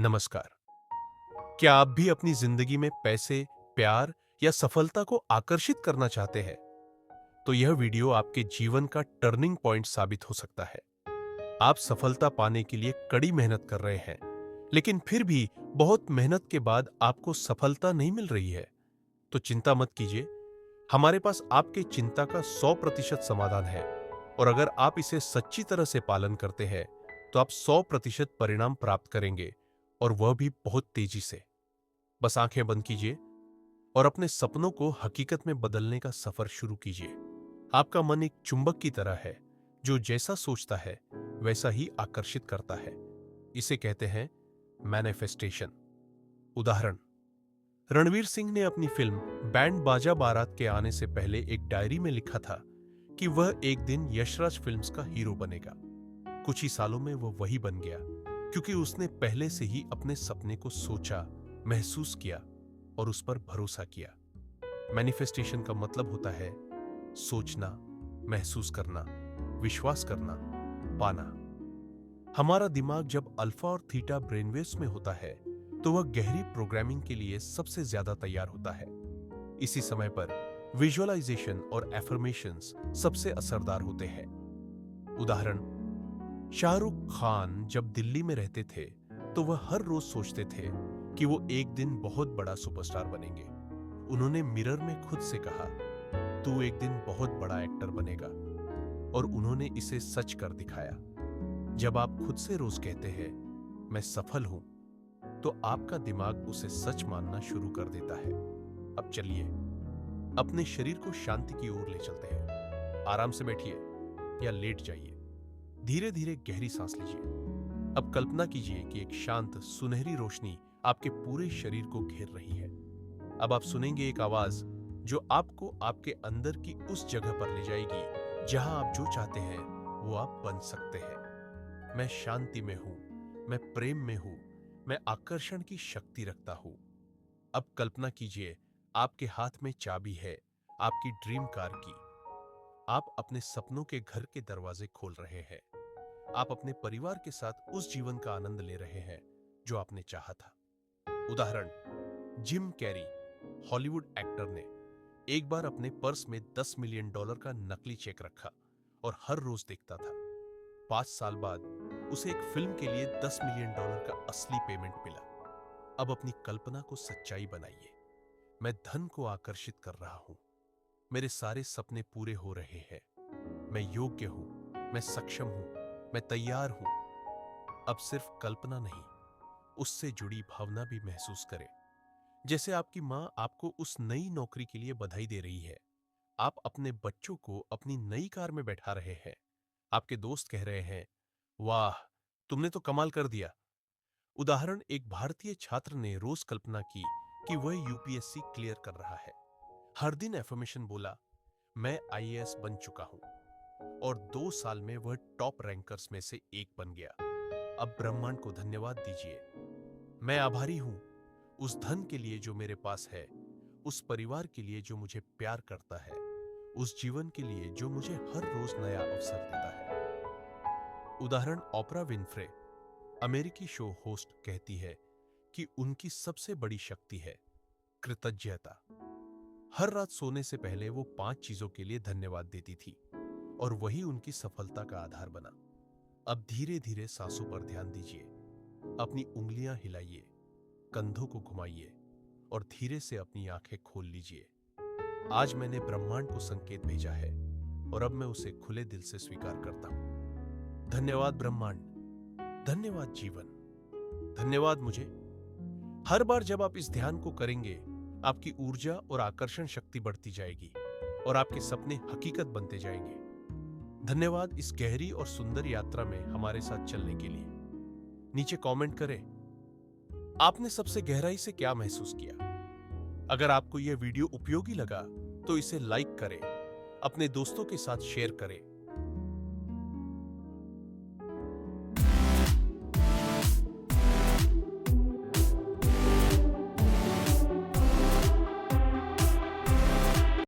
नमस्कार। क्या आप भी अपनी जिंदगी में पैसे, प्यार या सफलता को आकर्षित करना चाहते हैं? तो यह वीडियो आपके जीवन का टर्निंग पॉइंट साबित हो सकता है। आप सफलता पाने के लिए कड़ी मेहनत कर रहे हैं, लेकिन फिर भी बहुत मेहनत के बाद आपको सफलता नहीं मिल रही है। तो चिंता मत कीजिए, हमारे पास आपके चिंता का 100% समाधान है। और अगर आप इसे सच्ची तरह से पालन करते हैं, तो आप 100% परिणाम प्राप्त करेंगे, और वह भी बहुत तेजी से। बस आंखें बंद कीजिए और अपने सपनों को हकीकत में बदलने का सफर शुरू कीजिए। आपका मन एक चुंबक की तरह है, जो जैसा सोचता है वैसा ही आकर्षित करता है। इसे कहते हैं मैनिफेस्टेशन। उदाहरण, रणवीर सिंह ने अपनी फिल्म बैंड बाजा बारात के आने से पहले एक डायरी में लिखा था कि वह एक दिन यशराज फिल्म्स का हीरो बनेगा। कुछ ही सालों में वह वही बन गया, क्योंकि उसने पहले से ही अपने सपने को सोचा, महसूस किया और उस पर भरोसा किया। मैनिफेस्टेशन का मतलब होता है सोचना, महसूस करना, विश्वास करना, पाना। हमारा दिमाग जब अल्फा और थीटा ब्रेनवेव्स में होता है, तो वह गहरी प्रोग्रामिंग के लिए सबसे ज्यादा तैयार होता है। इसी समय पर विजुअलाइजेशन और एफर्मेशंस सबसे असरदार होते हैं। उदाहरण, शाहरुख खान जब दिल्ली में रहते थे, तो वह हर रोज सोचते थे कि वो एक दिन बहुत बड़ा सुपरस्टार बनेंगे। उन्होंने मिरर में खुद से कहा, तू एक दिन बहुत बड़ा एक्टर बनेगा, और उन्होंने इसे सच कर दिखाया। जब आप खुद से रोज कहते हैं, मैं सफल हूं, तो आपका दिमाग उसे सच मानना शुरू कर देता है। अब चलिए अपने शरीर को शांति की ओर ले चलते हैं। आराम से बैठिए या लेट जाइए। धीरे धीरे गहरी सांस लीजिए। अब कल्पना कीजिए कि एक शांत सुनहरी रोशनी आपके पूरे शरीर को घेर रही है। अब आप सुनेंगे एक आवाज जो आपको आपके अंदर की उस जगह पर ले जाएगी जहां आप जो चाहते हैं वो आप बन सकते हैं। मैं शांति में हूं, मैं प्रेम में हूं, मैं आकर्षण की शक्ति रखता हूं। अब कल्पना कीजिए आपके हाथ में चाबी है आपकी ड्रीम कार की। आप अपने सपनों के घर के दरवाजे खोल रहे हैं। आप अपने परिवार के साथ उस जीवन का आनंद ले रहे हैं जो आपने चाहा था। उदाहरण, जिम कैरी, हॉलीवुड एक्टर ने एक बार अपने पर्स में $10 मिलियन का नकली चेक रखा और हर रोज देखता था। 5 साल बाद उसे एक फिल्म के लिए $10 मिलियन का असली पेमेंट मिला। अब अपनी कल्पना को सच्चाई बनाइए। मैं धन को आकर्षित कर रहा हूं। मेरे सारे सपने पूरे हो रहे हैं। मैं योग्य हूं, मैं सक्षम हूं, मैं तैयार हूं। अब सिर्फ कल्पना नहीं, उससे जुड़ी भावना भी महसूस करें। जैसे आपकी मां आपको उस नई नौकरी के लिए बधाई दे रही है। आप अपने बच्चों को अपनी नई कार में बैठा रहे हैं। आपके दोस्त कह रहे हैं, वाह, तुमने तो कमाल कर दिया। उदाहरण, एक भारतीय छात्र ने रोज कल्पना की कि वह यूपीएससी क्लियर कर रहा है। हर दिन एफर्मेशन बोला, मैं आईएएस बन चुका हूं, और 2 साल में वह टॉप रैंकर्स में से एक बन गया। अब ब्रह्मांड को धन्यवाद दीजिए। मैं आभारी हूं उस धन के लिए जो मेरे पास है, उस परिवार के लिए जो मुझे प्यार करता है, उस जीवन के लिए जो मुझे हर रोज नया अवसर देता है। उदाहरण, ओपरा विनफ्रे, अमेरिकी शो होस्ट, कहती है कि उनकी सबसे बड़ी शक्ति है कृतज्ञता। हर रात सोने से पहले वो 5 चीजों के लिए धन्यवाद देती थी, और वही उनकी सफलता का आधार बना। अब धीरे धीरे सांसों पर ध्यान दीजिए। अपनी उंगलियां हिलाइए, कंधों को घुमाइए और धीरे से अपनी आंखें खोल लीजिए। आज मैंने ब्रह्मांड को संकेत भेजा है, और अब मैं उसे खुले दिल से स्वीकार करता हूं। धन्यवाद ब्रह्मांड, धन्यवाद जीवन, धन्यवाद मुझे। हर बार जब आप इस ध्यान को करेंगे, आपकी ऊर्जा और आकर्षण शक्ति बढ़ती जाएगी और आपके सपने हकीकत बनते जाएंगे। धन्यवाद इस गहरी और सुंदर यात्रा में हमारे साथ चलने के लिए। नीचे कमेंट करें, आपने सबसे गहराई से क्या महसूस किया। अगर आपको यह वीडियो उपयोगी लगा तो इसे लाइक करें, अपने दोस्तों के साथ शेयर करें